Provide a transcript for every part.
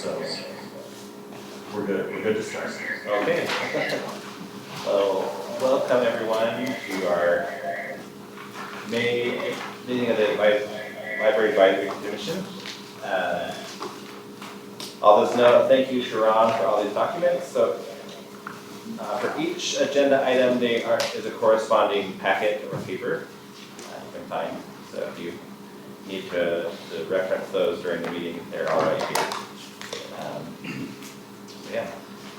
so we're good to start. Okay. So, welcome everyone to our May meeting of the Library Advisory Commission. I'll just note, thank you Sharon for all these documents. So, for each agenda item, is a corresponding packet or paper you can find. So if you need to reference those during the meeting, they're all right here. Yeah.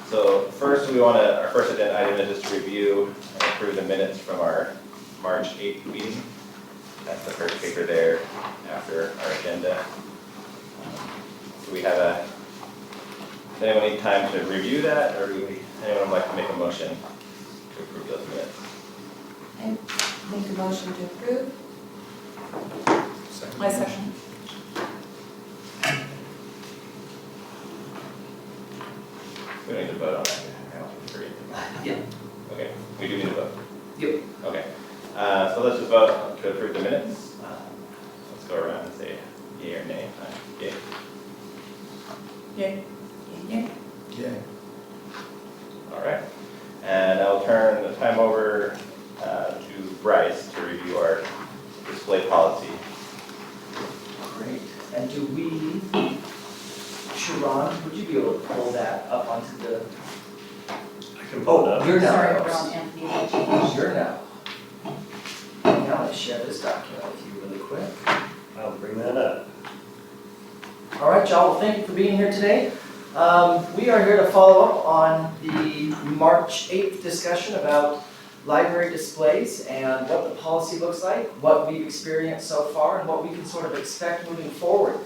So first, our first agenda item is just to review and approve the minutes from our March 8th meeting. That's the first paper there after our agenda. Does anyone need time to review that, or anyone would like to make a motion to approve those minutes? I make a motion to approve. My second. We don't need to vote on that. I don't think we Yeah. Okay, we do need to vote. Yep. Okay, so let's just vote to approve the minutes. Let's go around and say yay or nay. Yay. Yay. Yay. Yeah. All right, and I'll turn the time over to Bryce to review our display policy. Great. And do we, Sharon, would you be able to pull that up onto the, I can pull it up. you're now. Sorry, we're on Anthony. You're now. Now let's share this document with you really quick. I'll bring that up. All right, y'all, well, thank you for being here today. We are here to follow up on the March 8th discussion about library displays and what the policy looks like, what we've experienced so far, and what we can sort of expect moving forward.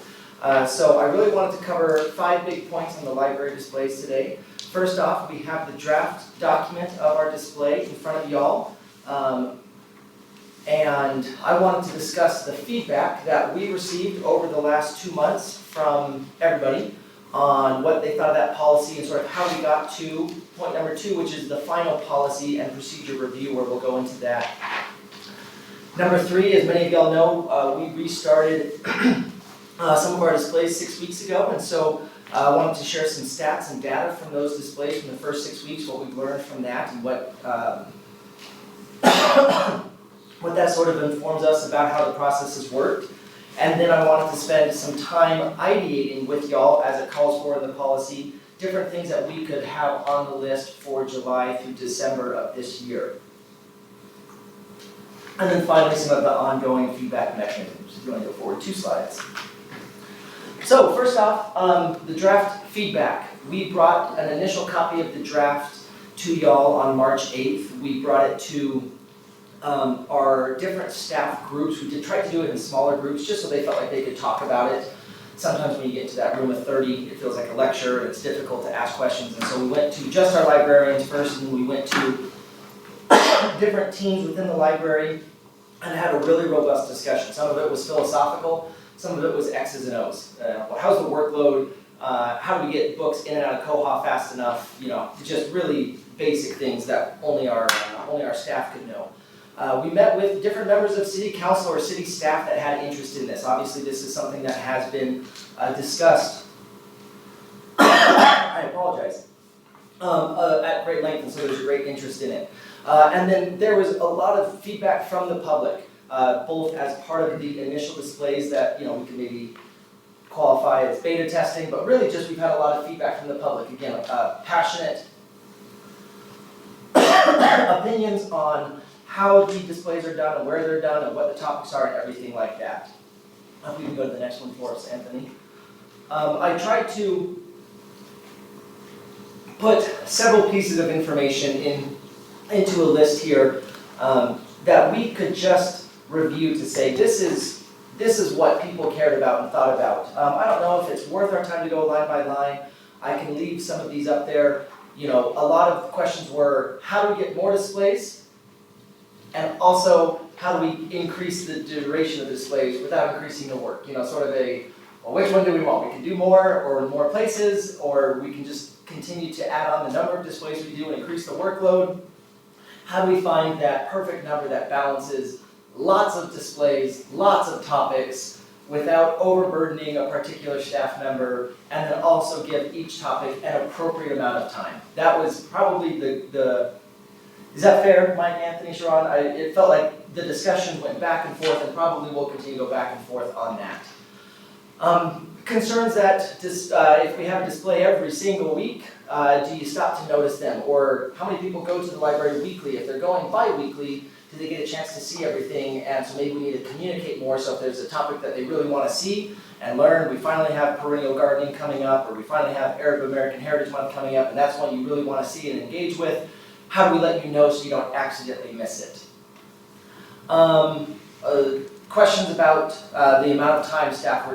So I really wanted to cover 5 big points on the library displays today. First off, we have the draft document of our display in front of y'all. And I wanted to discuss the feedback that we received over the last 2 months from everybody on what they thought of that policy and sort of how we got to point number 2, which is the final policy and procedure review, where we'll go into that. Number 3, as many of y'all know, we restarted some of our displays 6 weeks ago, and so I wanted to share some stats and data from those displays from the first 6 weeks, what we've learned from that, and what that sort of informs us about how the process has worked. And then I wanted to spend some time ideating with y'all, as it calls for in the policy, different things that we could have on the list for July through December of this year. And then finally, some of the ongoing feedback mechanisms. If you want to go forward 2 slides. So first off, the draft feedback. We brought an initial copy of the draft to y'all on March 8th. We brought it to our different staff groups. We tried to do it in smaller groups just so they felt like they could talk about it. Sometimes when you get into that room of 30, it feels like a lecture and it's difficult to ask questions. And so we went to just our librarians first, and then we went to different teams within the library and had a really robust discussion. Some of it was philosophical, some of it was X's and O's. How's the workload? How do we get books in and out of Koha fast enough? Just really basic things that only our staff could know. We met with different members of city council or city staff that had interest in this. Obviously, this is something that has been discussed, I apologize, at great length, and so there's a great interest in it. And then there was a lot of feedback from the public, both as part of the initial displays that we can maybe qualify as beta testing, but really just we've had a lot of feedback from the public. Again, passionate opinions on how the displays are done and where they're done and what the topics are and everything like that. If we can go to the next one for us, Anthony. I tried to put several pieces of information into a list here that we could just review to say this is what people cared about and thought about. I don't know if it's worth our time to go line by line. I can leave some of these up there. A lot of questions were, how do we get more displays? And also, how do we increase the duration of the displays without increasing the work? Sort of which one do we want? We can do more or more places, or we can just continue to add on the number of displays we do and increase the workload. How do we find that perfect number that balances lots of displays, lots of topics, without overburdening a particular staff member, and then also give each topic an appropriate amount of time. That was probably is that fair, Mike, Anthony, Sharon? It felt like the discussion went back and forth, and probably will continue to go back and forth on that. Concerns that if we have a display every single week, do you stop to notice them? Or how many people go to the library weekly? If they're going bi-weekly, do they get a chance to see everything? And so maybe we need to communicate more. So if there's a topic that they really want to see and learn, we finally have perennial gardening coming up, or we finally have Arab American Heritage Month coming up, and that's one you really want to see and engage with. How do we let you know so you don't accidentally miss it? Questions about the amount of time staff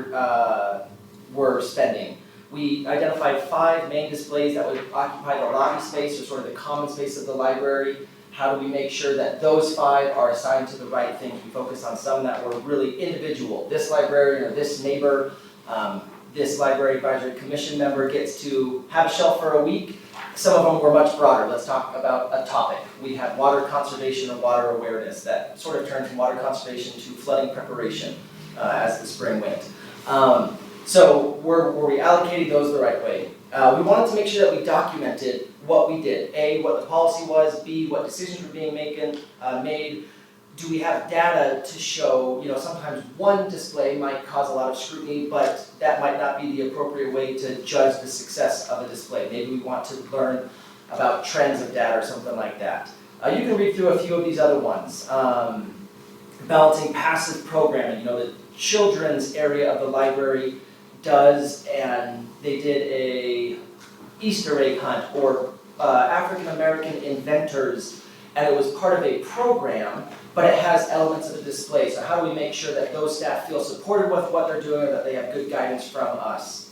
were spending. We identified 5 main displays that would occupy the lobby space, or sort of the common space of the library. How do we make sure that those 5 are assigned to the right things? We focused on some that were really individual. This librarian or this neighbor, this library advisory commission member gets to have a shelf for a week. Some of them were much broader. Let's talk about a topic. We had water conservation or water awareness that sort of turned from water conservation to flooding preparation as the spring went. So were we allocating those the right way? We wanted to make sure that we documented what we did. A, what the policy was. B, what decisions were being made. Do we have data to show, sometimes one display might cause a lot of scrutiny, but that might not be the appropriate way to judge the success of a display. Maybe we want to learn about trends of data or something like that. You can read through a few of these other ones. Balancing passive programming, the children's area of the library does, and they did a Easter egg hunt, or African American inventors, and it was part of a program, but it has elements of a display. So how do we make sure that those staff feel supported with what they're doing, or that they have good guidance from us?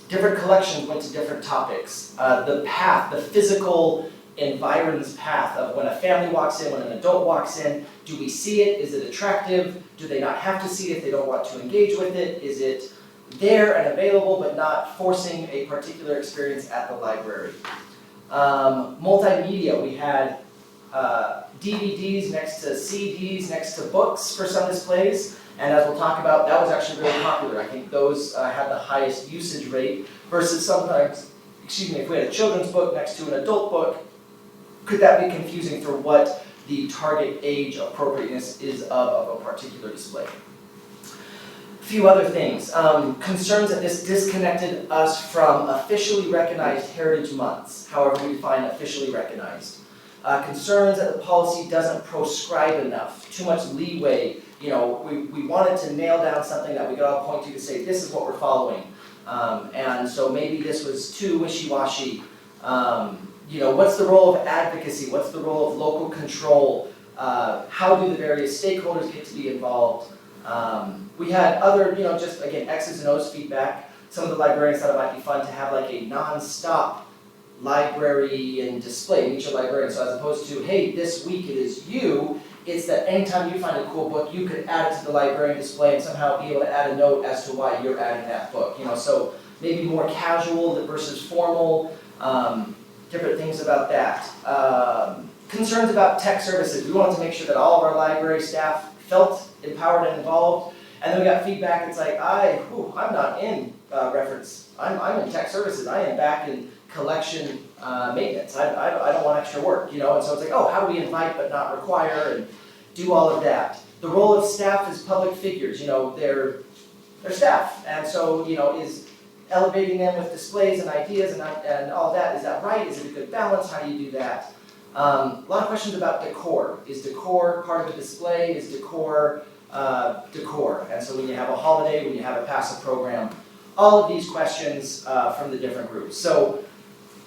Different collections went to different topics. The path, the physical environs path of when a family walks in, when an adult walks in, do we see it? Is it attractive? Do they not have to see it if they don't want to engage with it? Is it there and available but not forcing a particular experience at the library? Multimedia, we had DVDs next to CDs, next to books for some displays, and as we'll talk about, that was actually really popular. I think those had the highest usage rate, versus sometimes, if we had a children's book next to an adult book, could that be confusing for what the target age appropriateness is of a particular display? A few other things. Concerns that this disconnected us from officially recognized heritage months, however we define officially recognized. Concerns that the policy doesn't proscribe enough, too much leeway. We wanted to nail down something that we could all point to say, this is what we're following. And so maybe this was too wishy-washy. What's the role of advocacy? What's the role of local control? How do the various stakeholders get to be involved? We had other, just again, X's and O's feedback. Some of the librarians thought it might be fun to have like a non-stop library and display, meet your librarian. So as opposed to, hey, this week it is you, it's that anytime you find a cool book, you could add it to the librarian display and somehow be able to add a note as to why you're adding that book. So maybe more casual versus formal, different things about that. Concerns about tech services. We wanted to make sure that all of our library staff felt empowered and involved. And then we got feedback, it's like, I'm not in reference. I'm in tech services. I am back in collection maintenance. I don't want extra work, And so it's like, how do we invite but not require and do all of that? The role of staff as public figures, they're staff. And so, is elevating them with displays and ideas and all that, is that right? Is it a good balance? How do you do that? A lot of questions about decor. Is decor part of a display? Is decor decor? And so when you have a holiday, when you have a passive program, all of these questions from the different groups. So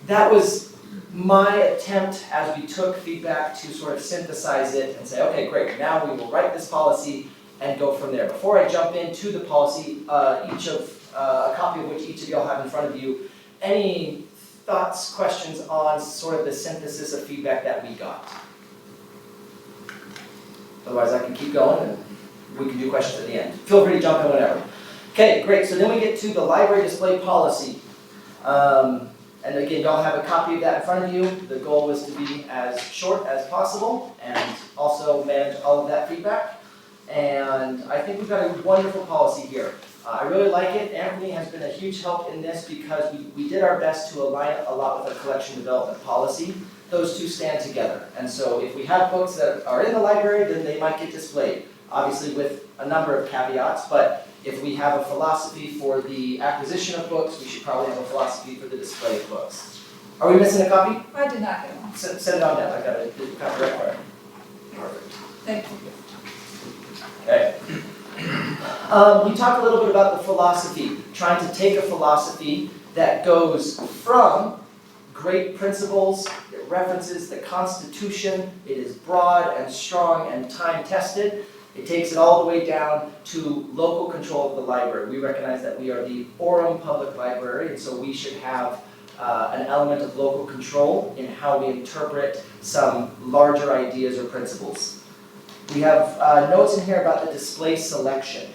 that was my attempt as we took feedback to sort of synthesize it and say, okay, great, now we will write this policy and go from there. Before I jump into the policy, a copy of which each of y'all have in front of you, any thoughts, questions on sort of the synthesis of feedback that we got? Otherwise, I can keep going and we can do questions at the end. Feel free to jump in whenever. Okay, great. So then we get to the library display policy. And again, y'all have a copy of that in front of you. The goal was to be as short as possible and also manage all of that feedback. And I think we've got a wonderful policy here. I really like it. Anthony has been a huge help in this because we did our best to align a lot with our collection development policy. Those two stand together. And so if we have books that are in the library, then they might get displayed, obviously with a number of caveats. But if we have a philosophy for the acquisition of books, we should probably have a philosophy for the display of books. Are we missing a copy? I did not get one. Send it on down. I got it. Copyright card. Perfect. Thank you. Okay. We talked a little bit about the philosophy, trying to take a philosophy that goes from great principles, it references the Constitution, it is broad and strong and time-tested. It takes it all the way down to local control of the library. We recognize that we are the Orem Public Library, and so we should have an element of local control in how we interpret some larger ideas or principles. We have notes in here about the display selection.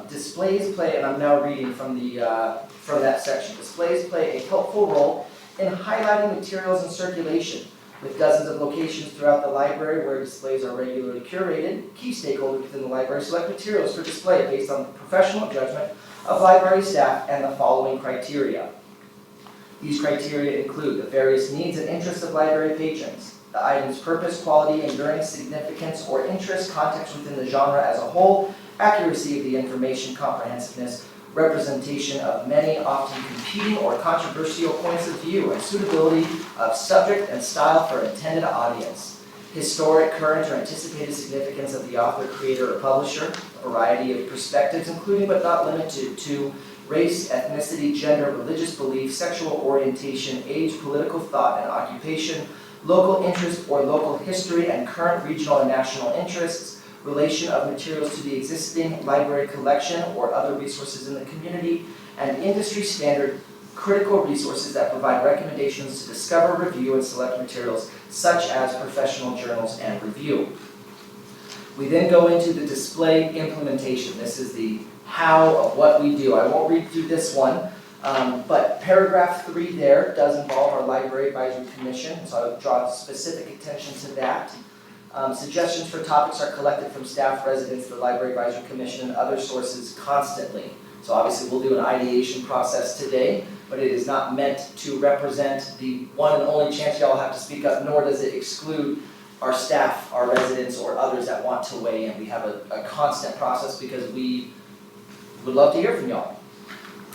Displays play, and I'm now reading from that section. Displays play a helpful role in highlighting materials in circulation. With dozens of locations throughout the library where displays are regularly curated, key stakeholders within the library select materials for display based on the professional judgment of library staff and the following criteria. These criteria include the various needs and interests of library patrons, the item's purpose, quality, enduring significance or interest, context within the genre as a whole, accuracy of the information, comprehensiveness, representation of many often competing or controversial points of view, and suitability of subject and style for intended audience. Historic, current, or anticipated significance of the author, creator, or publisher, a variety of perspectives, including but not limited to race, ethnicity, gender, religious belief, sexual orientation, age, political thought, and occupation, local interest or local history, and current regional and national interests, relation of materials to the existing library collection or other resources in the community, and industry standard critical resources that provide recommendations to discover, review, and select materials such as professional journals and review. We then go into the display implementation. This is the how of what we do. I won't read through this one, but paragraph 3 there does involve our Library Advisory Commission, so I would draw specific attention to that. Suggestions for topics are collected from staff, residents, the Library Advisory Commission, and other sources constantly. So obviously we'll do an ideation process today, but it is not meant to represent the one and only chance y'all have to speak up, nor does it exclude our staff, our residents, or others that want to weigh in. We have a constant process because we would love to hear from y'all.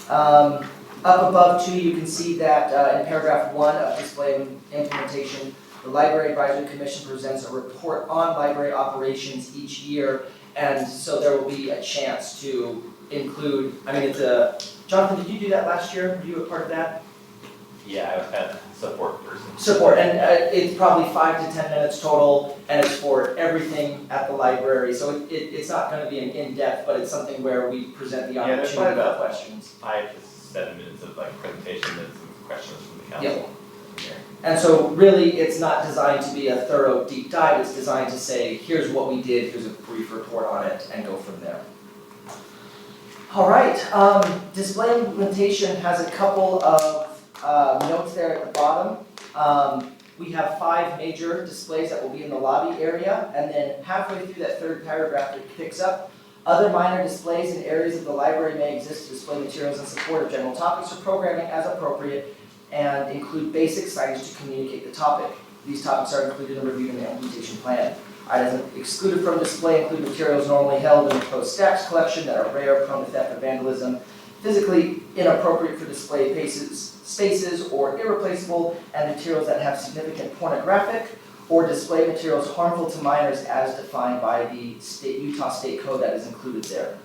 Up above too, you can see that in paragraph 1 of display implementation, the Library Advisory Commission presents a report on library operations each year, and so there will be a chance to include, Jonathan, did you do that last year? Were you a part of that? Yeah, I was kind of support person. Support, and it's probably 5 to 10 minutes total, and it's for everything at the library, so it's not going to be an in-depth, but it's something where we present the Yeah, there's opportunity probably for about questions. 5 to 7 minutes of presentation and some questions from the council. Yeah. And so really, it's not designed to be a thorough deep dive, it's designed to say, here's what we did, here's a brief report on it, and go from there. All right, display implementation has a couple of notes there at the bottom. We have 5 major displays that will be in the lobby area, and then halfway through that third paragraph it picks up. Other minor displays in areas of the library may exist to display materials in support of general topics or programming as appropriate, and include basic signage to communicate the topic. These topics are included and reviewed in the implementation plan. Items excluded from display include materials normally held in the closed stacks collection that are rare, prone to theft or vandalism, physically inappropriate for display spaces or irreplaceable, and materials that have significant pornographic or display materials harmful to minors as defined by the Utah State Code that is included there.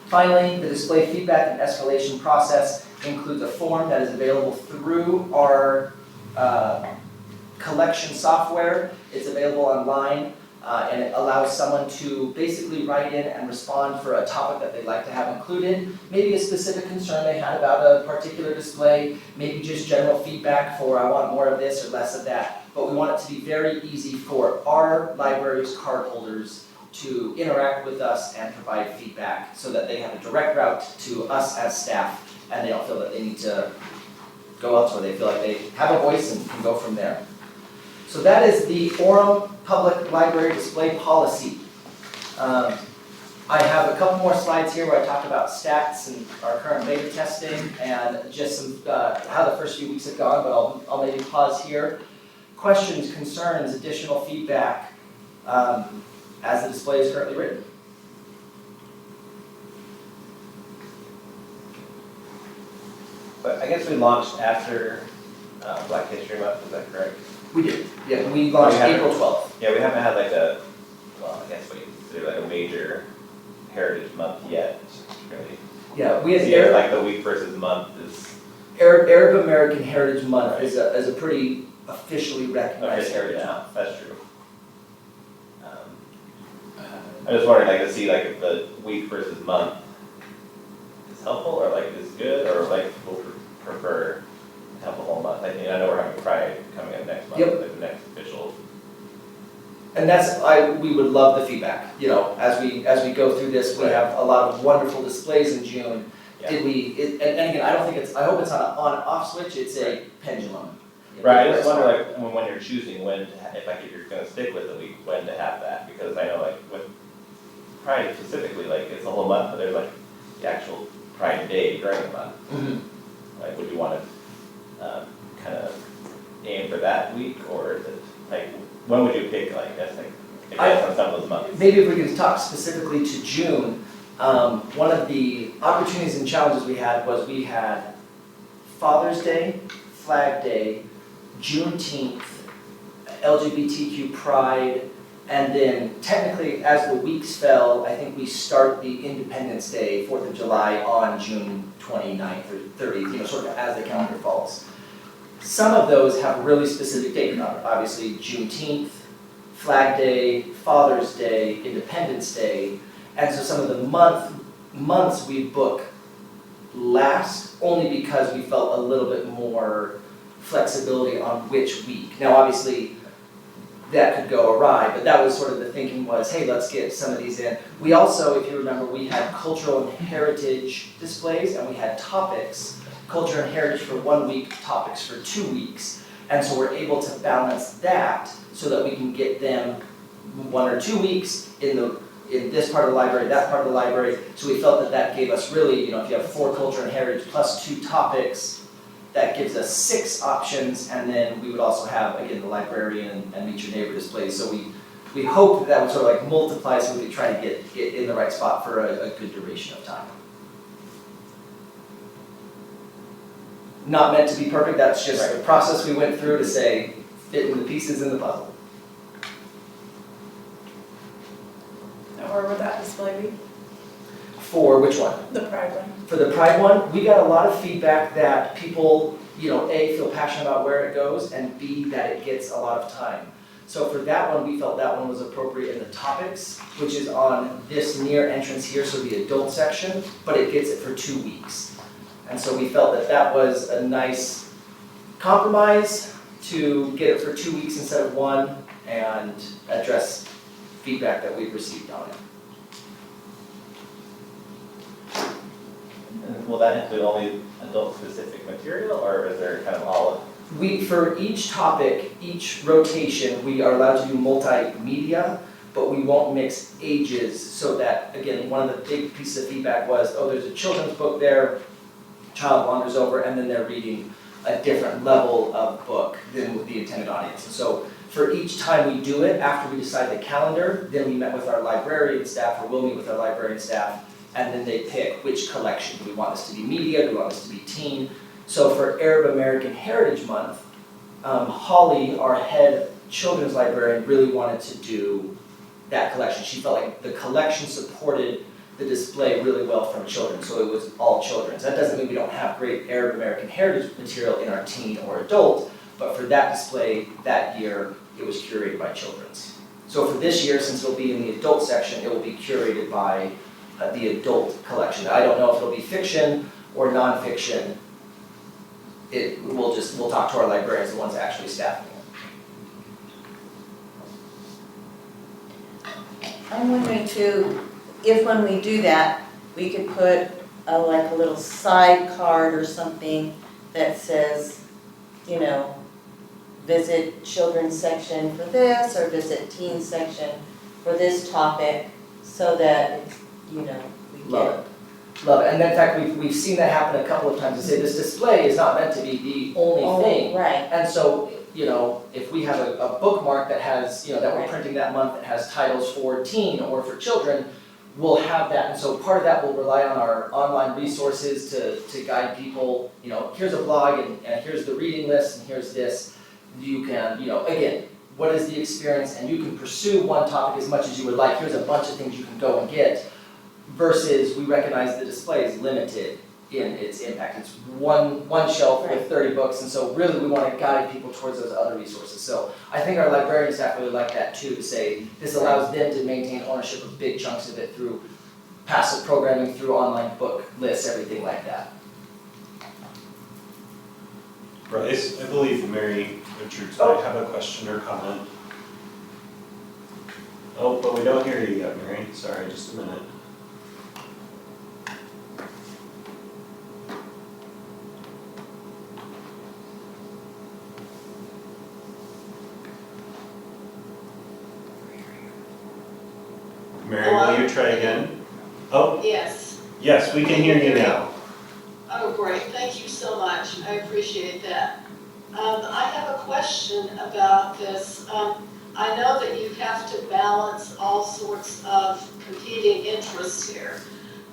Finally, the display feedback and escalation process includes a form that is available through our collection software. It's available online, and it allows someone to basically write in and respond for a topic that they'd like to have included, maybe a specific concern they had about a particular display, maybe just general feedback for I want more of this or less of that. But we want it to be very easy for our library's cardholders to interact with us and provide feedback so that they have a direct route to us as staff and they don't feel that they need to go elsewhere. They feel like they have a voice and can go from there. So that is the Orem Public Library Display Policy. I have a couple more slides here where I talk about stats and our current beta testing and just some, how the first few weeks have gone, but I'll maybe pause here. Questions, concerns, additional feedback, as the display is currently written. But I guess we launched after Black History Month, is that correct? We did, yeah, we launched April 12th. Yeah, we haven't had like I guess what you consider like a major heritage month yet, really. Yeah, we had Yeah, like the week versus month is. Arab American Heritage Month is a pretty officially recognized heritage month. That's true. I just wondered, like, to see like if the week versus month is helpful or like is good, or like we'll prefer to have the whole month. I know we're having Pride coming up next month, Yep. like the next official. And we would love the feedback, you know, as we go through this, we have a lot of wonderful displays in June. Yeah. And again, I don't think I hope it's not an on-off switch, it's a pendulum. Right, I just wonder like when you're choosing when to if you're gonna stick with the week, when to have that, because I know like with Pride specifically, like it's a whole month, but there's like the actual Pride Day during the month. Mhm. Like, would you want to kind of aim for that week, or is it like when would you pick? Like, I think it depends on some of those months. Maybe if we could talk specifically to June, one of the opportunities and challenges we had was we had Father's Day, Flag Day, Juneteenth, LGBTQ Pride, and then technically as the weeks fell, I think we start the Independence Day, 4th of July on June 29th or 30th, you know, sort of as the calendar falls. Some of those have really specific dates on it, obviously Juneteenth, Flag Day, Father's Day, Independence Day, and so some of the months we book last only because we felt a little bit more flexibility on which week. Now obviously that could go awry, but that was sort of the thinking was, hey, let's get some of these in. We also, if you remember, we had cultural and heritage displays and we had topics, culture and heritage for 1 week, topics for 2 weeks. And so we're able to balance that so that we can get them 1 or 2 weeks in this part of the library, that part of the library. So we felt that gave us really, you know, if you have 4 culture and heritage plus 2 topics, that gives us 6 options, and then we would also have, again, the librarian and meet your neighbor displays. So we hope that would sort of like multiply so we could try to get it in the right spot for a good duration of time. Not meant to be perfect, that's just the process we went through to say, fit in the pieces in the puzzle. And where would that display be? For which one? The Pride one. For the Pride one, we got a lot of feedback that people, you know, A, feel passionate about where it goes, and B, that it gets a lot of time. So for that one, we felt that one was appropriate in the topics, which is on this near entrance here, so the adult section, but it gets it for 2 weeks. And so we felt that was a nice compromise to get it for 2 weeks instead of 1 and address feedback that we've received on it. And will that include only adult-specific material, or is there kind of all of? For each topic, each rotation, we are allowed to do multimedia, but we won't mix ages so that, again, one of the big pieces of feedback was, oh, there's a children's book there, child wanders over, and then they're reading a different level of book than with the intended audience. So for each time we do it, after we decide the calendar, then we met with our librarian staff, or we'll meet with our librarian staff, and then they pick which collection. Do we want this to be media? Do we want this to be teen? So for Arab American Heritage Month, Holly, our head children's librarian, really wanted to do that collection. She felt like the collection supported the display really well from children, so it was all children's. That doesn't mean we don't have great Arab American heritage material in our teen or adult, but for that display that year, it was curated by children's. So for this year, since it'll be in the adult section, it will be curated by the adult collection. I don't know if it'll be fiction or nonfiction. We'll talk to our librarians, the ones actually staffing it. I'm wondering too, if when we do that, we could put like a little side card or something that says, you know, visit children's section for this, or visit teen section for this topic, so that, you know, we Love it. Love it. And in fact, we've seen that happen a couple of times to say this display is not meant to be the only thing. Right, And so, you know, if we have a bookmark that has, you know, that we're Right. printing that month that has titles for teen or for children, we'll have that. And so part of that will rely on our online resources to guide people, you know, here's a blog and here's the reading list and here's this. You can, you know, again, what is the experience? And you can pursue one topic as much as you would like. Here's a bunch of things you can go and get. Versus we recognize the display is limited in its impact. It's one shelf Right. with 30 books, and so really we want to guide people towards those other resources. So I think our librarian staff really like that too, to say this allows them to maintain ownership of big chunks of it through passive programming, through online book lists, everything like that. Bryce, I believe Mary Richards might have a question or comment. Oh, but we don't hear you yet, Mary. Sorry, just a minute. Mary, will you try again? Oh, Yes. yes, we can hear you now. Oh, great. Thank you so much. I appreciate that. I have a question about this. I know that you have to balance all sorts of competing interests here,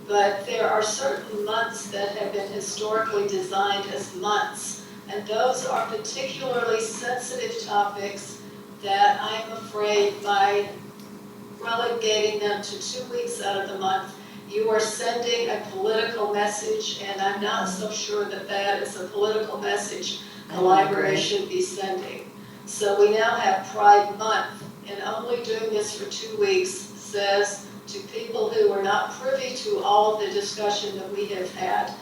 but there are certain months that have been historically designed as months, and those are particularly sensitive topics that I'm afraid by relegating them to 2 weeks out of the month, you are sending a political message, and I'm not so sure that that is a political message the library should be sending. So we now have Pride Month, and only doing this for 2 weeks says to people who are not privy to all of the discussion that we have had,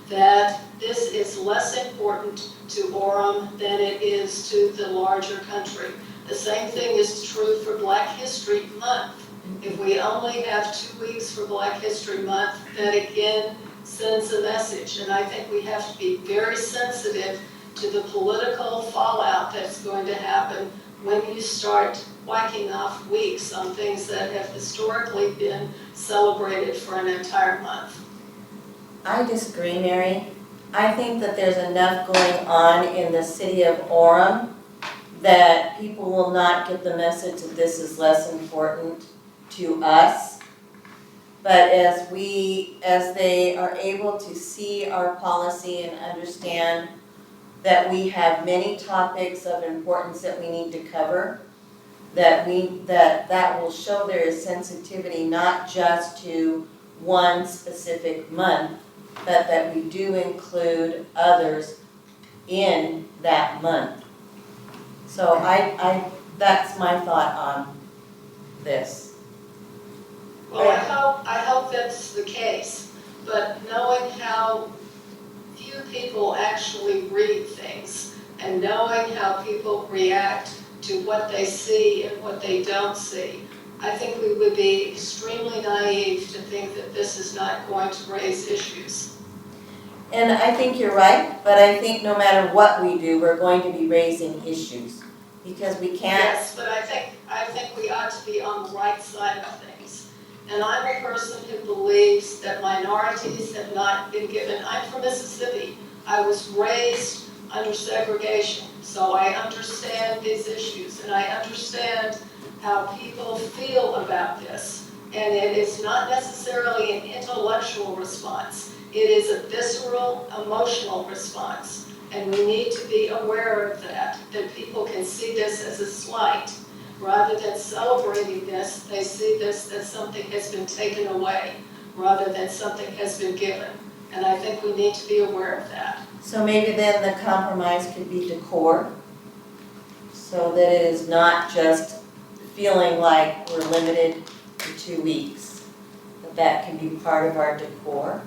that this is less important to Orem than it is to the larger country. The same thing is true for Black History Month. If we only have 2 weeks for Black History Month, that again sends a message. And I think we have to be very sensitive to the political fallout that's going to happen when you start whacking off weeks on things that have historically been celebrated for an entire month. I disagree, Mary. I think that there's enough going on in the city of Orem that people will not get the message that this is less important to us. But as they are able to see our policy and understand that we have many topics of importance that we need to cover, that will show there is sensitivity not just to one specific month, but that we do include others in that month. So that's my thought on this. Well, I hope that's the case, but knowing how few people actually read things and knowing how people react to what they see and what they don't see, I think we would be extremely naive to think that this is not going to raise issues. And I think you're right, but I think no matter what we do, we're going to be raising issues because we can't. Yes, but I think we ought to be on the right side of things. And I'm a person who believes that minorities have not been given. I'm from Mississippi. I was raised under segregation, so I understand these issues and I understand how people feel about this. And it is not necessarily an intellectual response. It is a visceral, emotional response. And we need to be aware of that people can see this as a slight. Rather than celebrating this, they see this as something has been taken away, rather than something has been given. And I think we need to be aware of that. So maybe then the compromise could be decor, so that it is not just feeling like we're limited to 2 weeks, that can be part of our decor.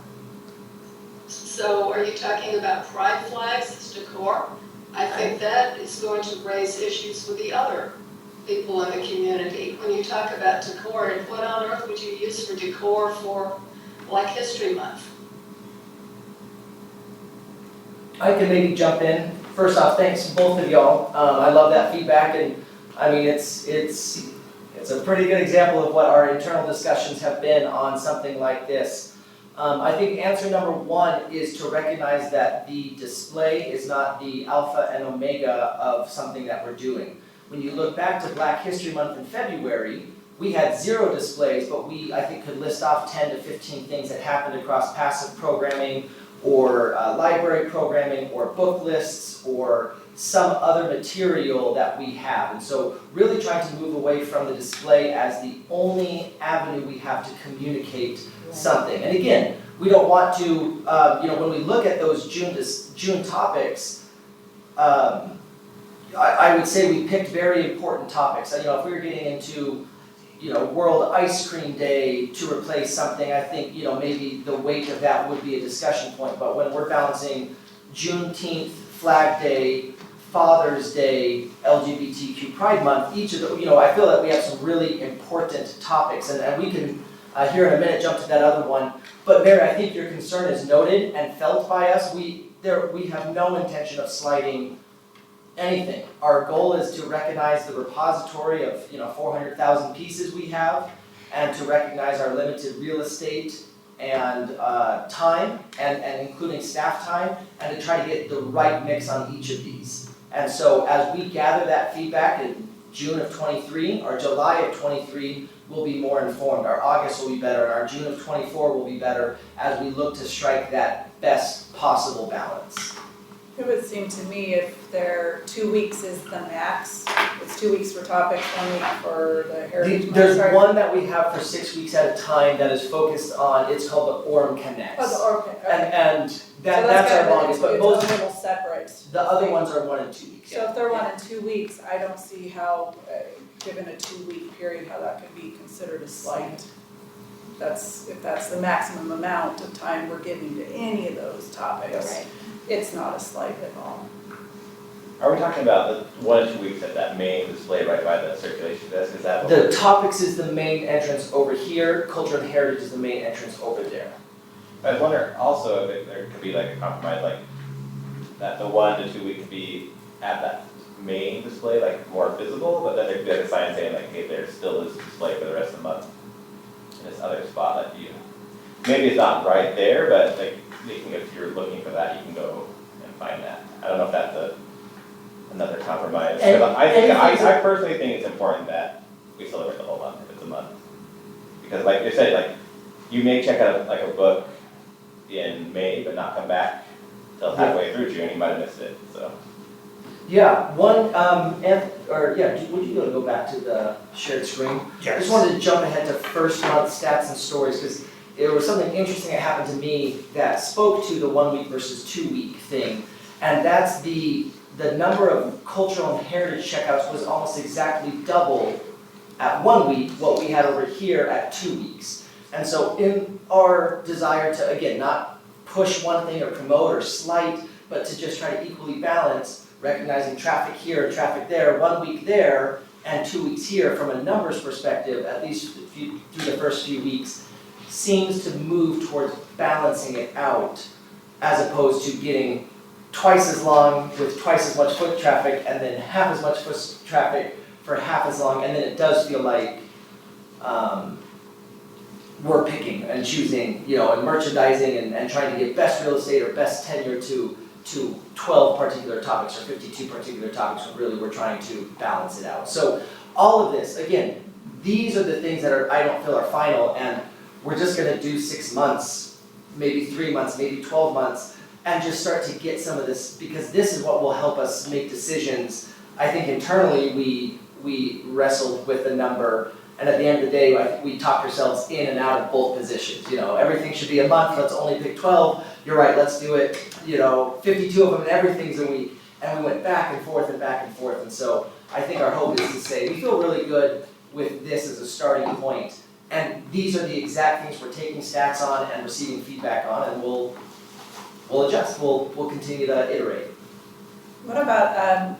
So are you talking about pride flags as decor? I think that is going to raise issues with the other people in the community. When you talk about decor, and what on earth would you use for decor for Black History Month? I can maybe jump in. First off, thanks both of y'all. I love that feedback, and I mean it's It's a pretty good example of what our internal discussions have been on something like this. I think answer number one is to recognize that the display is not the alpha and omega of something that we're doing. When you look back to Black History Month in February, we had 0 displays, but we, I think, could list off 10 to 15 things that happened across passive programming or library programming or book lists or some other material that we have. And so really trying to move away from the display as the only avenue we have to communicate something. And again, we don't want to, when we look at those June topics, I would say we picked very important topics. If we were getting into World Ice Cream Day to replace something, I think, maybe the weight of that would be a discussion point. But when we're balancing Juneteenth, Flag Day, Father's Day, LGBTQ Pride Month, each of the, I feel that we have some really important topics, and we can, here in a minute, jump to that other one. But Mary, I think your concern is noted and felt by us. We have no intention of slighting anything. Our goal is to recognize the repository of 400,000 pieces we have, and to recognize our limited real estate and time, and including staff time, and to try to get the right mix on each of these. And so as we gather that feedback in June of 23 or July of 23, we'll be more informed. Our August will be better, and our June of 24 will be better as we look to strike that best possible balance. It would seem to me if 2 weeks is the max, it's 2 weeks for topics, 1 week for the heritage month. There's one that we have for 6 weeks at a time that is focused on, it's called the Orem Connects. Oh, okay. And So that's our gotta be longest, but it's most, a little separate. the other ones are 1 and 2 weeks. So if they're 1 and 2 weeks, I don't see how, given a 2 week period, how that could be considered a slight. If that's the maximum amount of time we're giving to any of those topics. Right. It's not a slight at all. Are we talking about the 1 or 2 weeks at that main display right by the circulation desk? Is that what The topics is the main entrance over here, culture and heritage is the main entrance over there. I wonder also if there could be like a compromise, like that the 1 to 2 week could be at that main display, like more visible, but then there could be like a sign saying like, hey, there's still this display for the rest of the month in this other spot that maybe it's not right there, but like if you're looking for that, you can go and find that. I don't know if that's another compromise. 'Cause I personally think it's important that we celebrate the whole month if it's a month. Because like you said, like you may check out like a book in May but not come back till halfway through June, you might have missed it, so. Yeah, would you go back to the shared screen? I just wanted to jump ahead to first month stats and stories, because there was something interesting that happened to me that spoke to the 1 week versus 2 week thing, and that's the number of cultural and heritage checkouts was almost exactly double at 1 week what we had over here at 2 weeks. And so in our desire to, again, not push one thing or promote or slight, but to just try to equally balance, recognizing traffic here, traffic there, 1 week there, and 2 weeks here, from a numbers perspective, at least through the first few weeks, seems to move towards balancing it out, as opposed to getting twice as long with twice as much foot traffic and then half as much foot traffic for half as long, and then it does feel like we're picking and choosing, and merchandising and trying to get best real estate or best tenure to 12 particular topics or 52 particular topics, when really we're trying to balance it out. So all of this, again, these are the things that I don't feel are final, and we're just gonna do 6 months, maybe 3 months, maybe 12 months, and just start to get some of this, because this is what will help us make decisions. I think internally we wrestled with the number, and at the end of the day, we talked ourselves in and out of both positions. Everything should be a month, let's only pick 12. You're right, let's do it, 52 of them and everything's a week. And we went back and forth and back and forth. And so I think our hope is to say, we feel really good with this as a starting point. And these are the exact things we're taking stats on and receiving feedback on, and we'll adjust, we'll continue to iterate. What about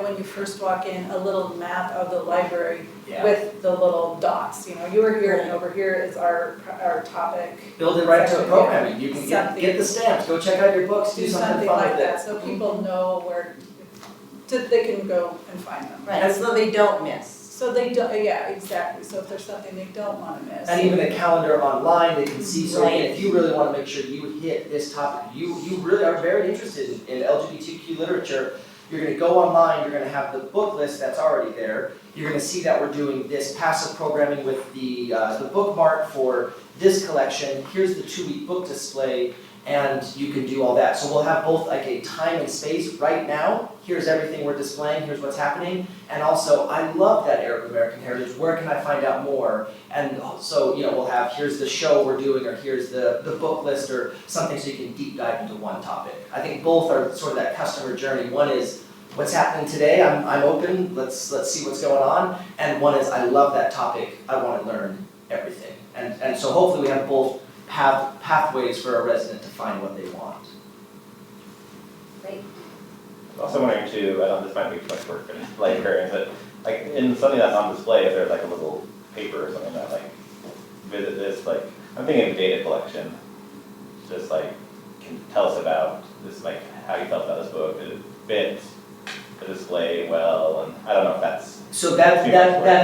when you first walk in, a little map of the library with the little dots? You were here and over here is our topic. Build it right into a programming. You can get the stamps, go check out your books, do something fun like with that, it. so people know where they can go and find them. Right, so they don't miss. So they don't, yeah, exactly, so if there's something they don't wanna miss. And even a calendar online, they can see, so again, Right. if you really wanna make sure you hit this topic, you really are very interested in LGBTQ literature, you're gonna go online, you're gonna have the book list that's already there, you're gonna see that we're doing this passive programming with the bookmark for this collection, here's the 2-week book display, and you can do all that. So we'll have both like a time and space right now, here's everything we're displaying, here's what's happening, and also, I love that Arab American heritage, where can I find out more? And so, we'll have, here's the show we're doing, or here's the book list, or something so you can deep dive into one topic. I think both are sort of that customer journey. One is, what's happening today, I'm open, let's see what's going on, and one is, I love that topic, I wanna learn everything. And so hopefully we have both pathways for a resident to find what they want. Great. I'm also wondering too, I don't, this might be too much work for librarians, but like in something that's on display, if there's like a little paper or something that like, visit this, like, I'm thinking of data collection, just like, can tell us about this, like, how you felt about this book, did it fit the display well, and I don't know if that's. So that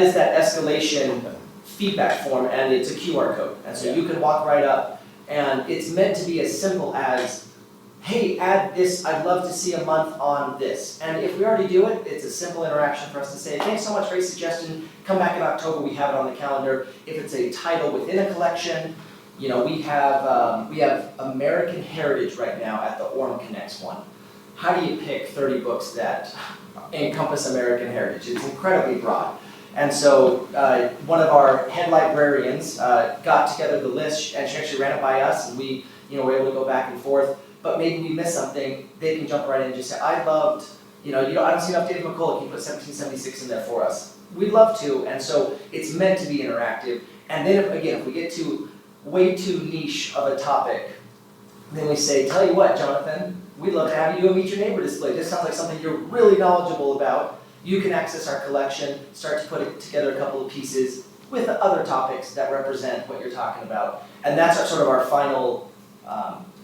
is that escalation feedback form, and it's a QR code. And so you can walk right up, and it's meant to be as simple as, hey, add this, I'd love to see a month on this. And if we already do it, it's a simple interaction for us to say, thanks so much for your suggestion, come back in October, we have it on the calendar. If it's a title within a collection, we have American Heritage right now at the Orem Connects one. How do you pick 30 books that encompass American heritage? It's incredibly broad. And so one of our head librarians got together the list, and she actually ran it by us, and we were able to go back and forth. But maybe we missed something, they can jump right in and just say, I loved, I don't see enough David McCullough, can you put 1776 in there for us? We'd love to, and so it's meant to be interactive. And then if we get to way too niche of a topic, then we say, tell you what, Jonathan, we'd love to have you do a Meet Your Neighbor display. This sounds like something you're really knowledgeable about. You can access our collection, start to put together a couple of pieces with other topics that represent what you're talking about. And that's our final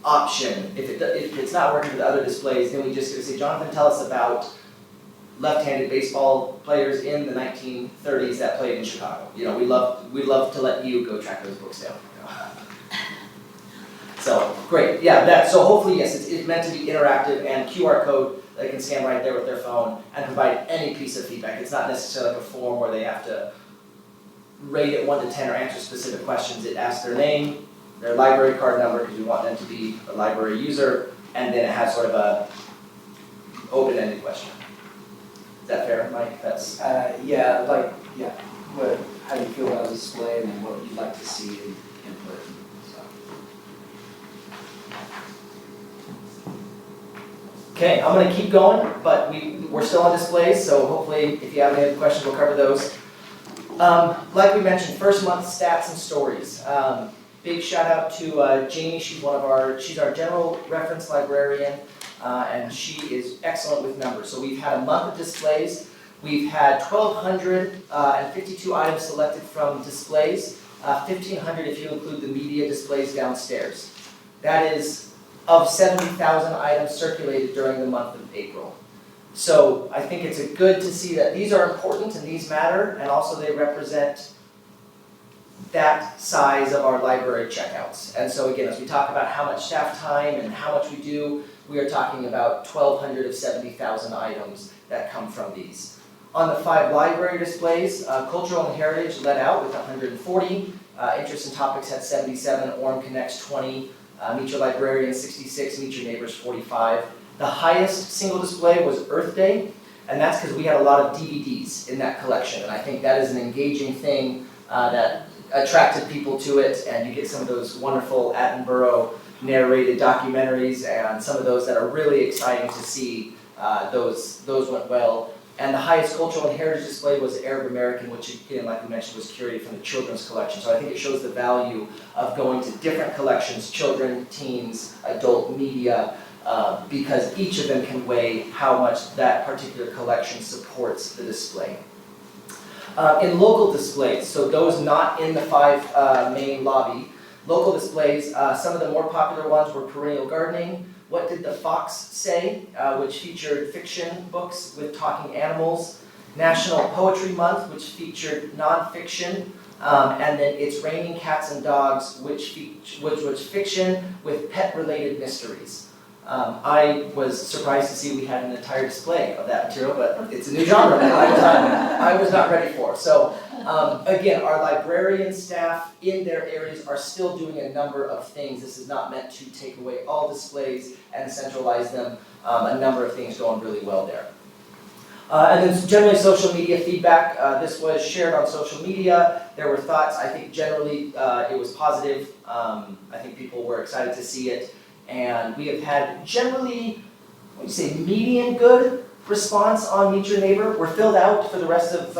option. If it's not working with other displays, then we just gonna say, Jonathan, tell us about left-handed baseball players in the 1930s that played in Chicago. We'd love to let you go track those books down. So, great, yeah, so hopefully, yes, it's meant to be interactive, and QR code, they can scan right there with their phone and provide any piece of feedback. It's not necessarily like a form where they have to rate it 1 to 10 or answer specific questions. It asks their name, their library card number, because we want them to be a library user, and then it has sort of a open-ended question. Is that fair, Mike? That's how do you feel about the display and what you'd like to see in input, so. okay. I'm going to keep going, but we're still on displays, so hopefully, if you have any other questions, we'll cover those. Like we mentioned, first month stats and stories. Big shout out to Jamie. She's our general reference librarian, and she is excellent with numbers. So we've had a month of displays. We've had 1,252 items selected from displays, 1,500 if you include the media displays downstairs. That is of 70,000 items circulated during the month of April. So I think it's good to see that these are important and these matter, and also they represent that size of our library checkouts. And so again, as we talk about how much staff time and how much we do, we are talking about 1,200 of 70,000 items that come from these. On the 5 library displays, cultural and heritage led out with 140, interest and topics had 77, Orem Connects 20, Meet Your Librarian 66, Meet Your Neighbors 45. The highest single display was Earth Day, and that's because we had a lot of DVDs in that collection, and I think that is an engaging thing that attracted people to it, and you get some of those wonderful Attenborough narrated documentaries, and some of those that are really exciting to see. Those went well. And the highest cultural and heritage display was Arab American, which again, like we mentioned, was curated from the children's collection. So I think it shows the value of going to different collections, children, teens, adult media, because each of them can weigh how much that particular collection supports the display. In local displays, so those not in the 5 main lobby, local displays, some of the more popular ones were perennial gardening, What Did the Fox Say, which featured fiction books with talking animals, National Poetry Month, which featured nonfiction, and then It's Raining Cats and Dogs, which was fiction with pet-related mysteries. I was surprised to see we had an entire display of that material, but it's a new genre that I was not ready for. So again, our librarian staff in their areas are still doing a number of things. This is not meant to take away all displays and centralize them. A number of things going really well there. And then generally social media feedback. This was shared on social media. There were thoughts. I think generally it was positive. I think people were excited to see it. And we have had generally, what do you say, medium good response on Meet Your Neighbor. We're filled out for the rest of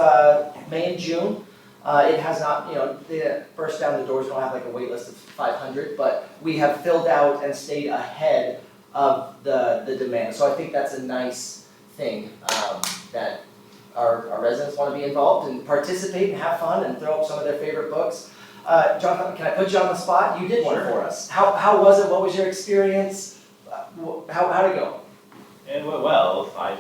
May and June. It has not, the first down the doors don't have like a wait list of 500, but we have filled out and stayed ahead of the demand. So I think that's a nice thing that our residents want to be involved and participate and have fun and throw up some of their favorite books. Jonathan, can I put you on the spot? You did one for us. How was it? What was your experience? How'd it go? It went well. I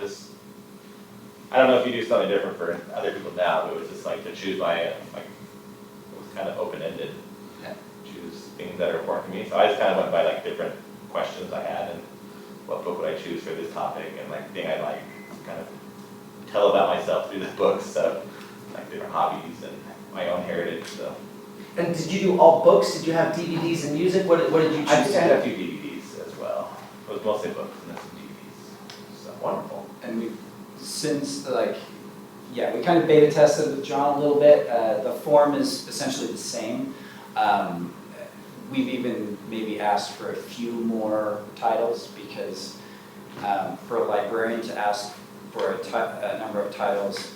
don't know if you do something different for other people now, but it was just like to choose it was kind of open-ended. Choose things that are important to me. So I just kind of went by like different questions I had and what book would I choose for this topic and like thing I'd like kind of tell about myself through the books, so like different hobbies and my own heritage. So. And did you do all books? Did you have DVDs and music? What did you choose? I think I had a few DVDs as well. It was mostly books and then some DVDs. So wonderful. And we, since we kind of beta tested with John a little bit. The form is essentially the same. We've even maybe asked for a few more titles because for a librarian to ask for a number of titles,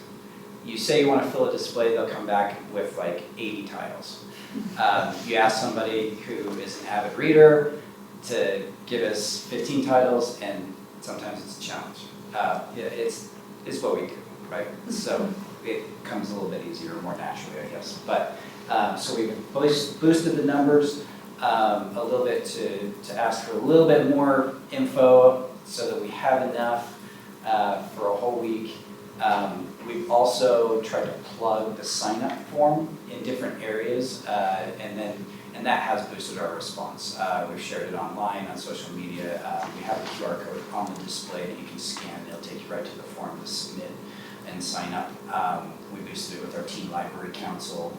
you say you want to fill a display, they'll come back with like 80 titles. You ask somebody who is an avid reader to give us 15 titles, and sometimes it's a challenge. It's what we do, right? So it comes a little bit easier, more naturally, I guess. But so we've boosted the numbers a little bit to ask for a little bit more info so that we have enough for a whole week. We've also tried to plug the sign-up form in different areas, and that has boosted our response. We've shared it online, on social media. We have a QR code on the display that you can scan. It'll take you right to the form to submit and sign up. We boosted it with our teen library council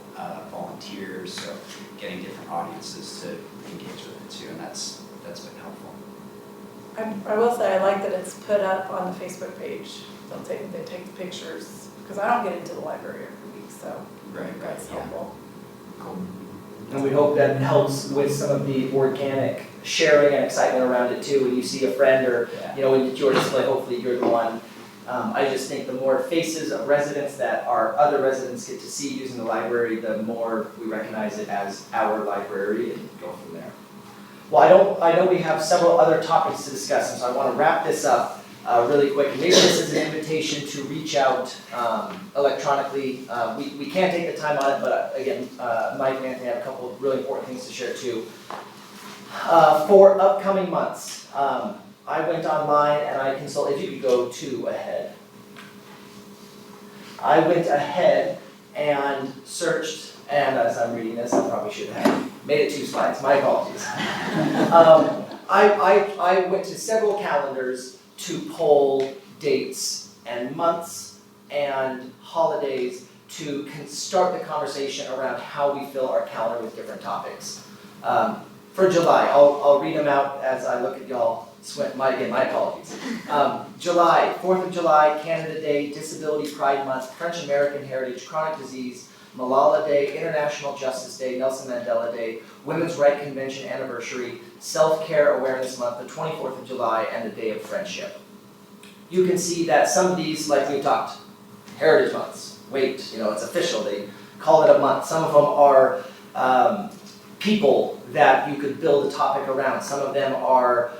volunteers, so getting different audiences to engage with it too, and that's been helpful. I will say I like that it's put up on the Facebook page. They take the pictures, because I don't get into the library every week, so that's helpful. Cool. And we hope that helps with some of the organic sharing and excitement around it too. When you see a friend or, when it's your display, hopefully you're the one. I just think the more faces of residents that our other residents get to see using the library, the more we recognize it as our library and go from there. Well, I know we have several other topics to discuss, and so I want to wrap this up really quick. Maybe this is an invitation to reach out electronically. We can't take the time on it, but again, Mike and Anthony have a couple of really important things to share too. For upcoming months, I went online and I consulted, if you could go 2 ahead. I went ahead and searched, and as I'm reading this, I probably should have made it 2 slides, my apologies. I went to several calendars to poll dates and months and holidays to start the conversation around how we fill our calendar with different topics. For July, I'll read them out as I look at y'all. My apologies. July, 4th of July, Canada Day, Disability Pride Month, French American Heritage, Chronic Disease, Malala Day, International Justice Day, Nelson Mandela Day, Women's Right Convention Anniversary, Self-Care Awareness Month, the 24th of July, and the Day of Friendship. You can see that some of these, like we talked, Heritage Months, it's official, they call it a month. Some of them are people that you could build a topic around. Some of them are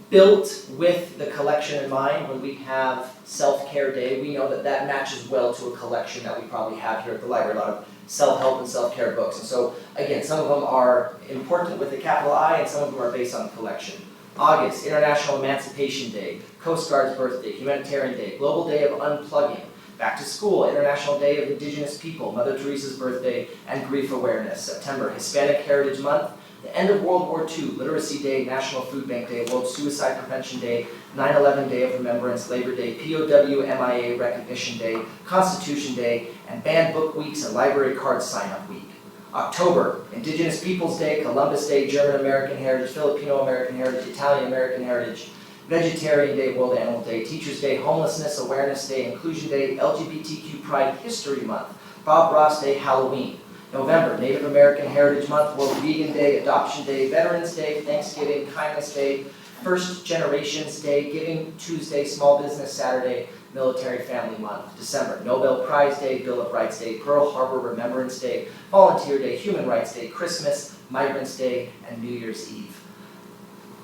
built with the collection in mind. When we have Self-Care Day, we know that matches well to a collection that we probably have here at the library, a lot of self-help and self-care books. And so, again, some of them are important with a capital I, and some of them are based on the collection. August, International Emancipation Day, Coast Guard's birthday, Humanitarian Day, Global Day of Unplugging, Back to School, International Day of Indigenous People, Mother Teresa's birthday, and grief awareness. September, Hispanic Heritage Month, the end of World War II, Literacy Day, National Food Bank Day, World Suicide Prevention Day, 9/11 Day of Remembrance, Labor Day, POW MIA Recognition Day, Constitution Day, and Banned Book Weeks and Library Card Sign-Up Week. October, Indigenous Peoples Day, Columbus Day, German American Heritage, Filipino American Heritage, Italian American Heritage, Vegetarian Day, World Animal Day, Teachers Day, Homelessness Awareness Day, Inclusion Day, LGBTQ Pride History Month, Bob Ross Day, Halloween. November, Native American Heritage Month, World Vegan Day, Adoption Day, Veterans Day, Thanksgiving, Kindness Day, First Generations Day, Giving Tuesday, Small Business Saturday, Military Family Month. December, Nobel Prize Day, Bill of Rights Day, Pearl Harbor Remembrance Day, Volunteer Day, Human Rights Day, Christmas, Migrants Day, and New Year's Eve.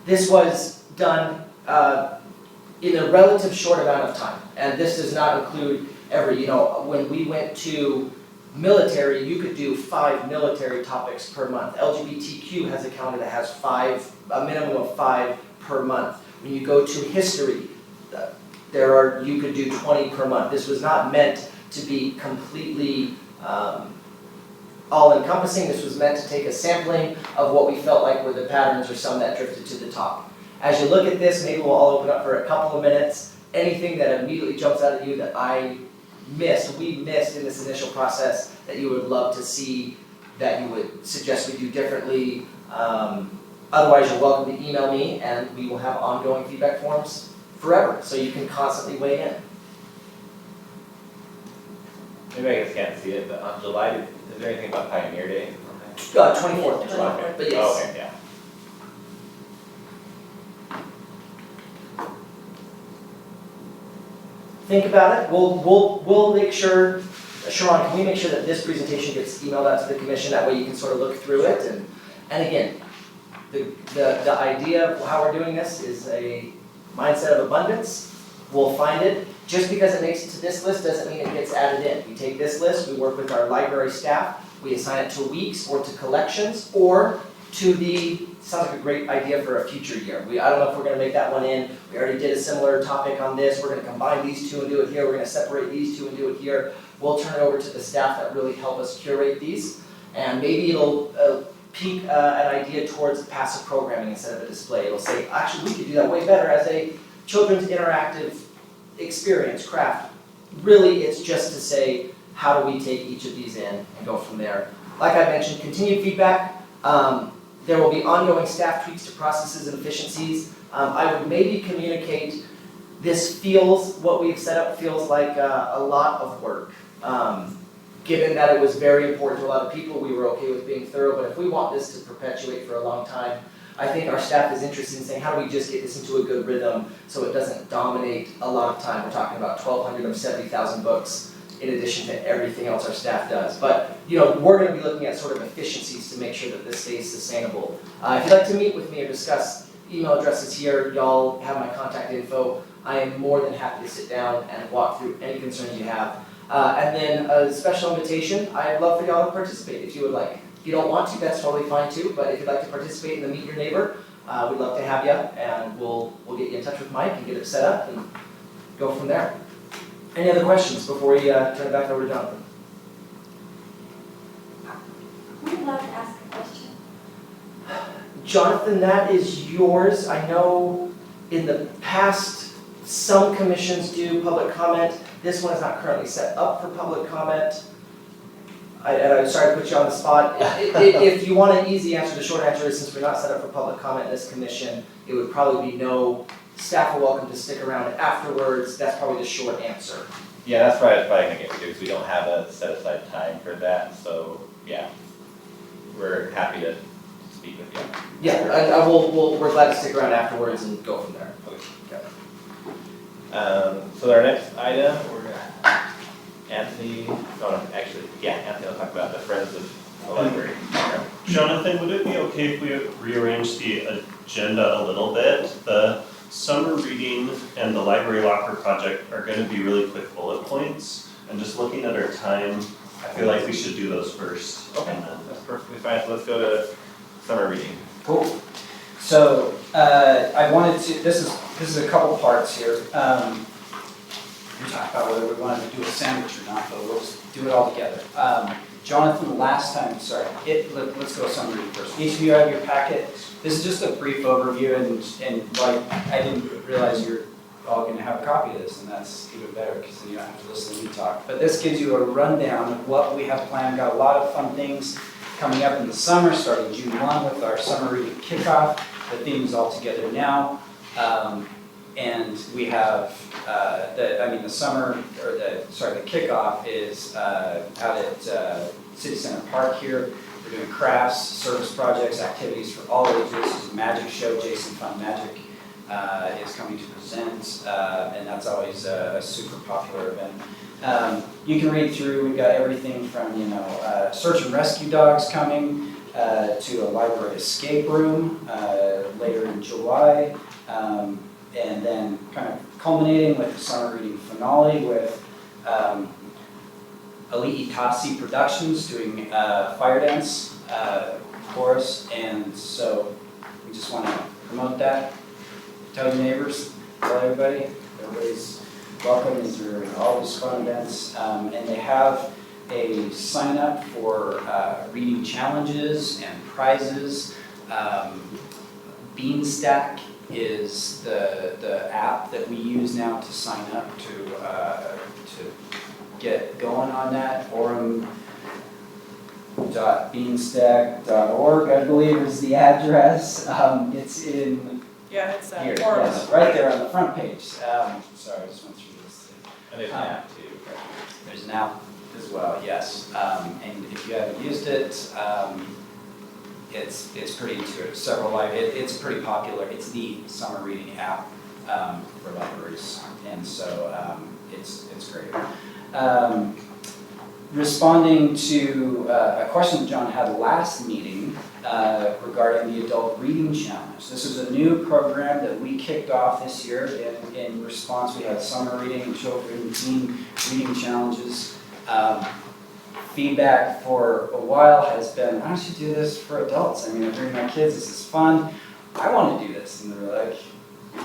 This was done in a relative short amount of time, and this does not include every, when we went to military, you could do 5 military topics per month. LGBTQ has a calendar that has a minimum of 5 per month. When you go to history, you could do 20 per month. This was not meant to be completely all-encompassing. This was meant to take a sampling of what we felt like were the patterns or some that drifted to the top. As you look at this, maybe we'll all open up for a couple of minutes. Anything that immediately jumps out at you that we missed in this initial process that you would love to see, that you would suggest we do differently. Otherwise, you're welcome to email me, and we will have ongoing feedback forms forever, so you can constantly weigh in. Maybe I guys can't see it, but on July, is there anything about Pioneer Day? 24th of July, but yes. Oh, okay, yeah. Think about it. We'll make sure, Sharon, can we make sure that this presentation gets emailed out to the commission? That way you can sort of look through it. And again, the idea of how we're doing this is a mindset of abundance. We'll find it. Just because it makes it to this list doesn't mean it gets added in. We take this list, we work with our library staff, we assign it to weeks or to collections or to sounds like a great idea for a future year. I don't know if we're going to make that one in. We already did a similar topic on this. We're going to combine these two and do it here. We're going to separate these two and do it here. We'll turn it over to the staff that really help us curate these. And maybe it'll peak an idea towards passive programming instead of a display. It'll say, actually, we could do that way better as a children's interactive experience, craft. Really, it's just to say, how do we take each of these in and go from there? Like I mentioned, continued feedback. There will be ongoing staff tweaks to processes and efficiencies. I would maybe communicate what we've set up feels like a lot of work. Given that it was very important to a lot of people, we were okay with being thorough, but if we want this to perpetuate for a long time, I think our staff is interested in saying, how do we just get this into a good rhythm so it doesn't dominate a lot of time? We're talking about 1,200 of 70,000 books in addition to everything else our staff does. But we're going to be looking at sort of efficiencies to make sure that this stays sustainable. If you'd like to meet with me or discuss, email addresses here, y'all have my contact info. I am more than happy to sit down and walk through any concerns you have. And then a special invitation, I'd love for y'all to participate if you would like. If you don't want to, that's totally fine too, but if you'd like to participate in the Meet Your Neighbor, we'd love to have you, and we'll get you in touch with Mike and get it set up and go from there. Any other questions before we turn it back over to Jonathan? Who would love to ask a question? Jonathan, that is yours. I know in the past, some commissions do public comment. This one is not currently set up for public comment. I'm sorry to put you on the spot. If you want an easy answer, the short answer is since we're not set up for public comment in this commission, it would probably be no. Staff are welcome to stick around afterwards. That's probably the short answer. Yeah, that's probably going to get to because we don't have a set aside time for that. So yeah, we're happy to speak with you. Yeah, we're glad to stick around afterwards and go from there. Okay. So our next item, we're gonna Anthony will talk about the Friends of the Library program. Jonathan, would it be okay if we rearrange the agenda a little bit? The summer reading and the library locker project are going to be really quick bullet points, and just looking at our time, I feel like we should do those first. Okay, that's perfectly fine. So let's go to summer reading. Cool. So I wanted to. This is a couple parts here. we talked about whether we wanted to do a sandwich or not, but we'll just do it all together. Jonathan, last time, let's go summary first. Each of you have your packet. This is just a brief overview, and like, I didn't realize you're all gonna have a copy of this, and that's even better, because then you don't have to listen to me talk. But this gives you a rundown of what we have planned. Got a lot of fun things coming up in the summer, starting June 1 with our summer reading kickoff. The theme is all together now. And we have, the kickoff is out at City Center Park here. We're doing crafts, service projects, activities for all ages. There's a magic show, Jason Fun Magic is coming to present, and that's always a super popular event. You can read through, we've got everything from, search and rescue dogs coming, to a library escape room later in July, and then kind of culminating with the summer reading finale with Ali Itasi Productions doing fire dance chorus, and so we just want to promote that. Tell your neighbors, tell everybody, everybody's welcome. These are always fun events, and they have a sign up for reading challenges and prizes. Beanstack is the app that we use now to sign up to get going on that. Orem.beanstack.org, I believe, is the address. It's in Yeah, it's here, Orem. yes, right there on the front page. Sorry, I just went through this. And there's an app too. There's an app as well, yes. And if you haven't used it, it's pretty intuitive. It's pretty popular. It's the summer reading app for libraries, and so it's great. Responding to a question that John had last meeting regarding the Adult Reading Challenge. This is a new program that we kicked off this year. In response, we had summer reading, children, teen reading challenges. Feedback for a while has been, why don't you do this for adults? I mean, I bring my kids, this is fun. I want to do this. And they were like,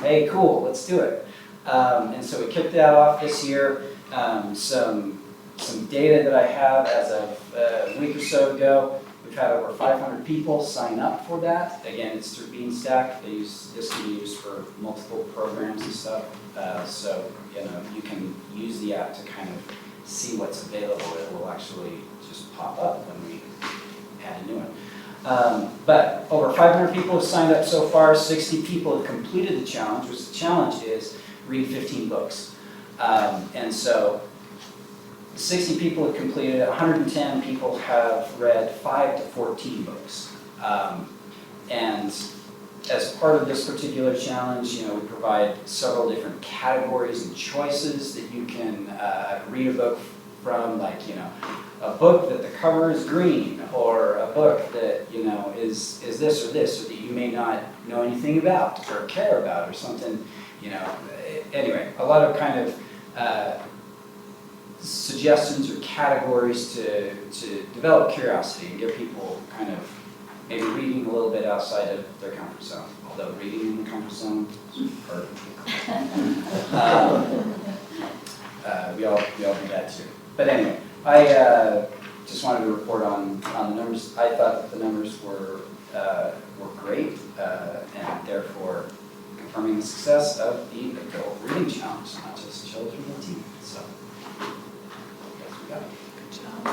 hey, cool, let's do it. And so we kicked that off this year. Some data that I have as of a week or so ago, we've had over 500 people sign up for that. Again, it's through Beanstack. This can be used for multiple programs and stuff. So, you can use the app to kind of see what's available. It will actually just pop up when we add a new one. But over 500 people have signed up so far. 60 people have completed the challenge, which the challenge is read 15 books. And so 60 people have completed it. 110 people have read 5 to 14 books. And as part of this particular challenge, we provide several different categories and choices that you can read a book from, like, a book that the cover is green, or a book that, is this or this, or that you may not know anything about or care about or something, Anyway, a lot of kind of suggestions or categories to develop curiosity and get people kind of maybe reading a little bit outside of their comfort zone, although reading in the comfort zone is perfect. We all do that too. But anyway, I just wanted to report on the numbers. I thought that the numbers were great, and therefore confirming the success of the Adult Reading Challenge, not just children and teens. So, that's what we got. Good job. I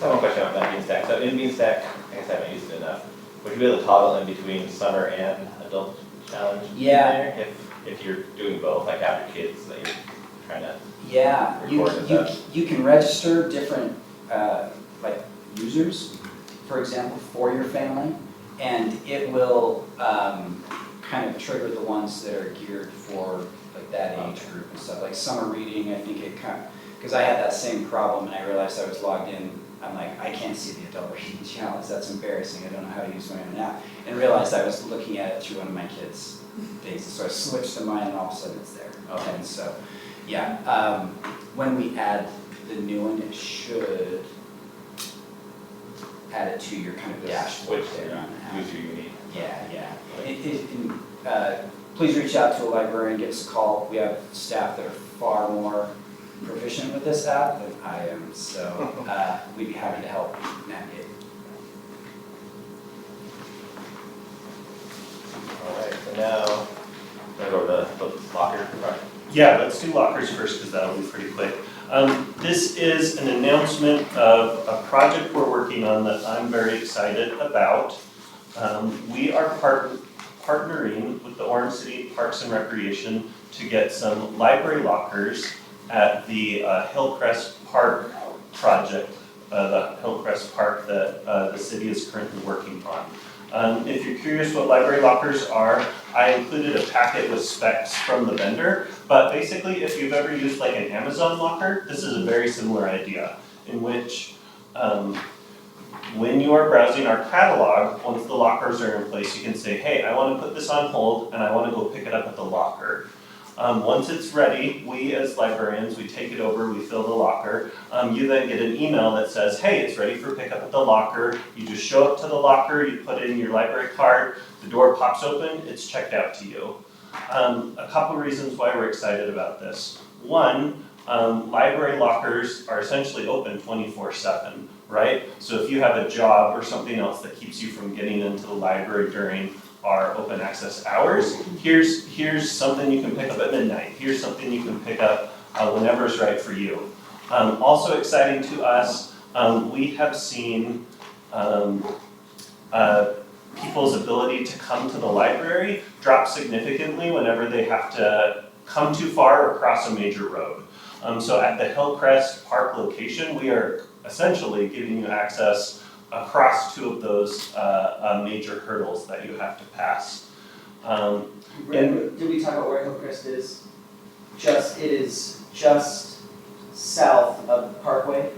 have one question about Beanstack. So in Beanstack, I guess I haven't used it enough. Would you be able to toggle in between summer and adult challenge? Yeah. In there? If you're doing both, like have your kids that you're trying to Yeah, record you can register different like users, for example, for your family, and it will kind of trigger the ones that are geared for like that age group and stuff. Like summer reading, I think it kind of, because I had that same problem and I realized I was logged in. I'm like, I can't see the Adult Reading Challenge. That's embarrassing. I don't know how to use my own app. And realized I was looking at it through one of my kids' things. So I switched to mine and all of a sudden it's there. Okay. And so, yeah, when we add the new one, it should add it to your kind of dashboard switch there on the app. user you need. Yeah. Please reach out to a librarian, give us a call. We have staff that are far more proficient with this app than I am, so we'd be happy to help navigate. All right, so now, we're going to go to the locker project. Yeah, let's do lockers first because that'll be pretty quick. This is an announcement of a project we're working on that I'm very excited about. We are partnering with the Orem City Parks and Recreation to get some library lockers at the Hillcrest Park project, the Hillcrest Park that the city is currently working on. If you're curious what library lockers are, I included a packet with specs from the vendor, but basically if you've ever used like an Amazon locker, this is a very similar idea in which when you are browsing our catalog, once the lockers are in place, you can say, hey, I want to put this on hold and I want to go pick it up at the locker. Once it's ready, we as librarians, we take it over, we fill the locker. You then get an email that says, hey, it's ready for pickup at the locker. You just show up to the locker, you put in your library card, the door pops open, it's checked out to you. A couple reasons why we're excited about this. One, library lockers are essentially open 24/7, right? So if you have a job or something else that keeps you from getting into the library during our open access hours, here's something you can pick up at midnight. Here's something you can pick up whenever it's right for you. Also exciting to us, we have seen people's ability to come to the library drop significantly whenever they have to come too far or cross a major road. So at the Hillcrest Park location, we are essentially giving you access across two of those major hurdles that you have to pass. Did we talk about where Hillcrest is? It is just south of Parkway.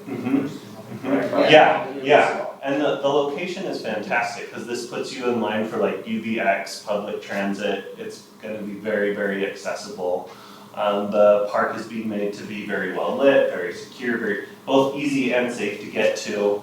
Yeah, and the location is fantastic because this puts you in line for like UVX, public transit. It's going to be very, very accessible. The park is being made to be very well lit, very secure, both easy and safe to get to.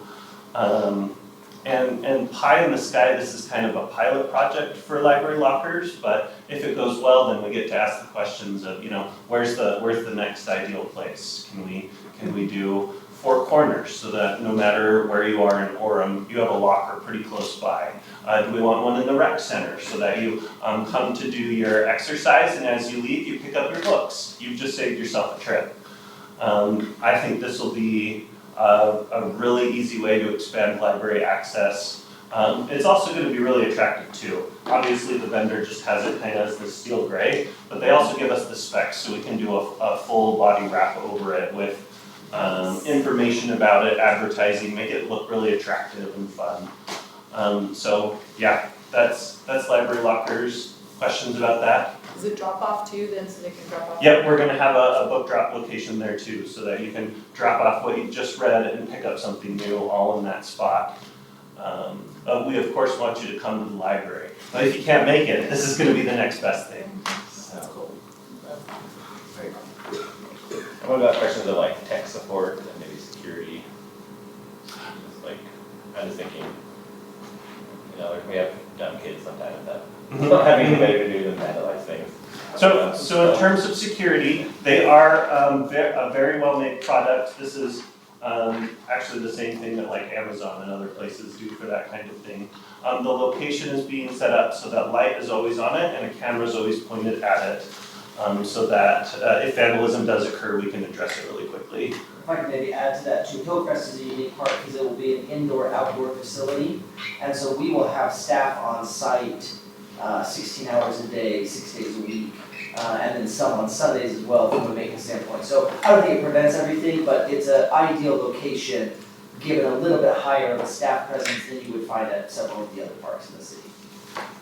And pie in the sky, this is kind of a pilot project for library lockers, but if it goes well, then we get to ask the questions of, where's the next ideal place? Can we do 4 corners so that no matter where you are in Orem, you have a locker pretty close by? Do we want one in the rec center so that you come to do your exercise and as you leave, you pick up your books? You've just saved yourself a trip. I think this will be a really easy way to expand library access. It's also going to be really attractive too. Obviously the vendor just has it kind of as the steel gray, but they also give us the specs so we can do a full body wrap over it with information about it, advertising, make it look really attractive and fun. So yeah, that's library lockers. Questions about that? Is it drop off too then, so they can drop off? Yep, we're gonna have a book drop location there too, so that you can drop off what you just read and pick up something new all in that spot. We of course want you to come to the library, but if you can't make it, this is gonna be the next best thing. That's cool. And what about questions of like tech support and maybe security? I'm just thinking, we have dumb kids sometimes that don't have anything better to do than vandalize things. So in terms of security, they are a very well-made product. This is actually the same thing that like Amazon and other places do for that kind of thing. The location is being set up so that light is always on it and a camera is always pointed at it, so that if vandalism does occur, we can address it really quickly. If I can maybe add to that too, Hillcrest is a unique park because it will be an indoor-outdoor facility, and so we will have staff on site 16 hours a day, 6 days a week, and then some on Sundays as well from a maintenance standpoint. So I don't think it prevents everything, but it's an ideal location, given a little bit higher of a staff presence than you would find at several of the other parks in the city.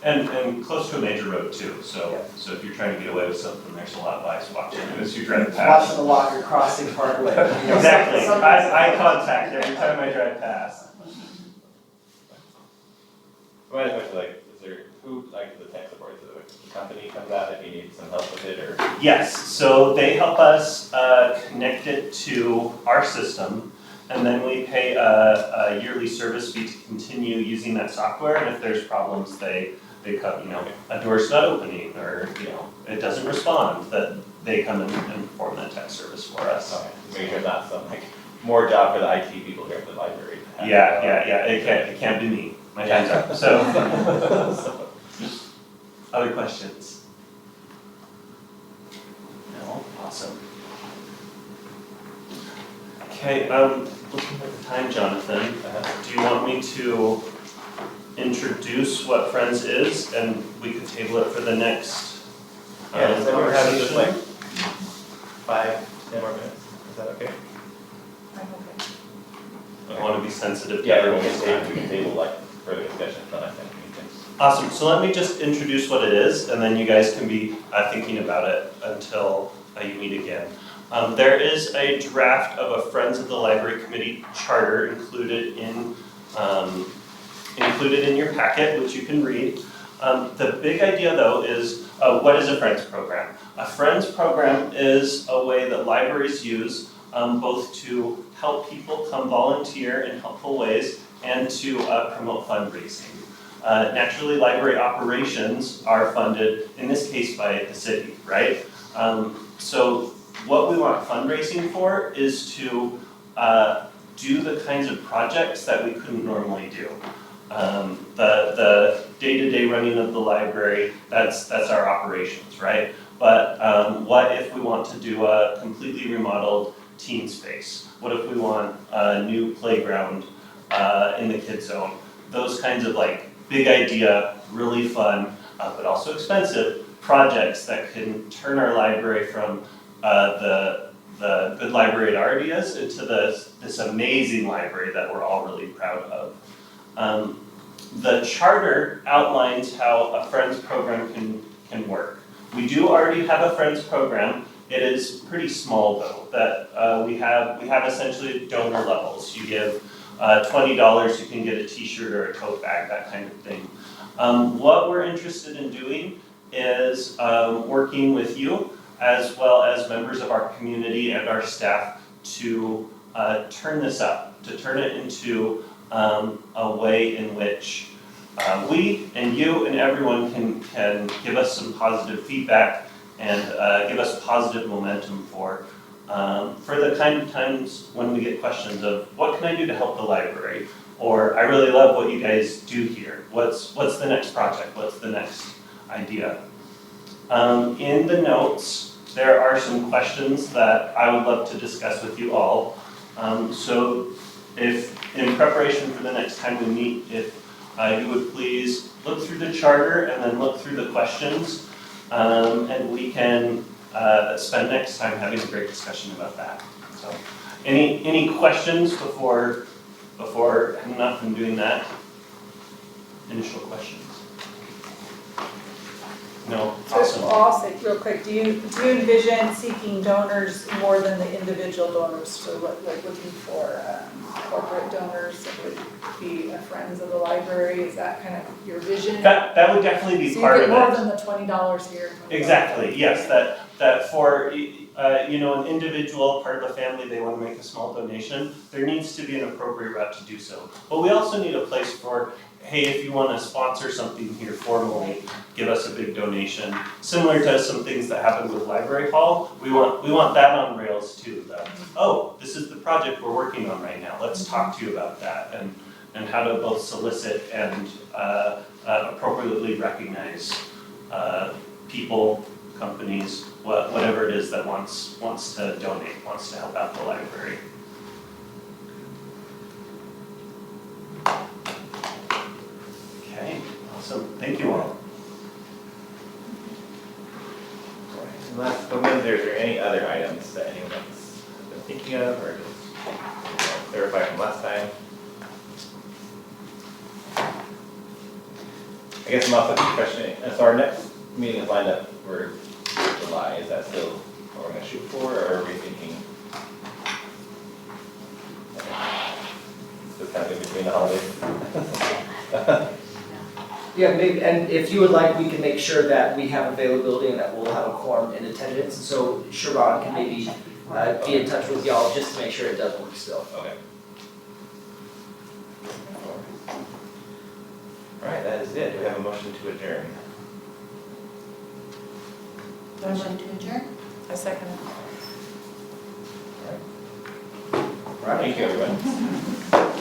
And close to a major road too, so if you're trying to get away with something, there's a lot of eyes watching you as you drive past. Watching the locker crossing Parkway. Exactly, eye contact every time I drive past. My question is there who the tech support? Is the company comes out if you need some help with it, or? Yes, so they help us connect it to our system, and then we pay a yearly service fee to continue using that software, and if there's problems, they they come, a door's not opening, or, it doesn't respond, that they come and perform that tech service for us. Okay, maybe there's not some more job for the IT people here at the library. Yeah, it can't be me, my time's up, so. Other questions? No, awesome. Okay, looking at the time, Jonathan, do you want me to introduce what Friends is, and we could table it for the next Yeah, so we're having just like conversation? 5-10 more minutes, is that okay? I'm okay. I want to be sensitive to Yeah, everyone's time. we can table like further discussion for next time. Awesome, so let me just introduce what it is, and then you guys can be thinking about it until you meet again. There is a draft of a Friends of the Library Committee charter included in your packet, which you can read. The big idea though is, what is a Friends program? A Friends program is a way that libraries use both to help people come volunteer in helpful ways and to promote fundraising. Naturally, library operations are funded, in this case, by the city, right? So what we want fundraising for is to do the kinds of projects that we couldn't normally do. The day-to-day running of the library, that's our operations, right? But what if we want to do a completely remodeled teen space? What if we want a new playground in the kids zone? Those kinds of big idea, really fun, but also expensive projects that can turn our library from the good library it already is into this amazing library that we're all really proud of. The charter outlines how a Friends program can work. We do already have a Friends program. It is pretty small though, that we have essentially donor levels. You give $20, you can get a t-shirt or a tote bag, that kind of thing. What we're interested in doing is working with you as well as members of our community and our staff to turn this up, to turn it into a way in which we and you and everyone can give us some positive feedback and give us positive momentum for the kind of times when we get questions of what can I do to help the library? Or I really love what you guys do here. What's the next project? What's the next idea? In the notes, there are some questions that I would love to discuss with you all. So if in preparation for the next time we meet, if you would please look through the charter and then look through the questions, and we can spend next time having a great discussion about that. So, any questions before heading up and doing that? Initial questions? No? Awesome. So I'll say real quick, do you envision seeking donors more than the individual donors? So like looking for corporate donors that would be Friends of the Library? Is that kind of your vision? That would definitely be part of it. So you get more than the $20 here. Exactly, yes, that for an individual, part of the family, they want to make a small donation, there needs to be an appropriate route to do so. But we also need a place for, hey, if you want to sponsor something here formally, give us a big donation. Similar to some things that happen with Library Hall, we want that on rails too. This is the project we're working on right now, let's talk to you about that, and how to both solicit and appropriately recognize people, companies, whatever it is that wants to donate, wants to help out the library. Okay, awesome, thank you all. And last but is there any other items that anyone has been thinking of or just clarify from last time? I guess I'm also questioning, so our next meeting is lined up for July, is that still what we're gonna shoot for, or are we thinking? Just kind of in between the holidays? Yeah, maybe, and if you would like, we can make sure that we have availability and that we'll have a quorum in attendance. And so Sharon can maybe be in touch with y'all just to make sure it does work still. Okay. All right, that is it. Do we have a motion to adjourn? Motion to adjourn? I second it. All right. Thank you, everyone.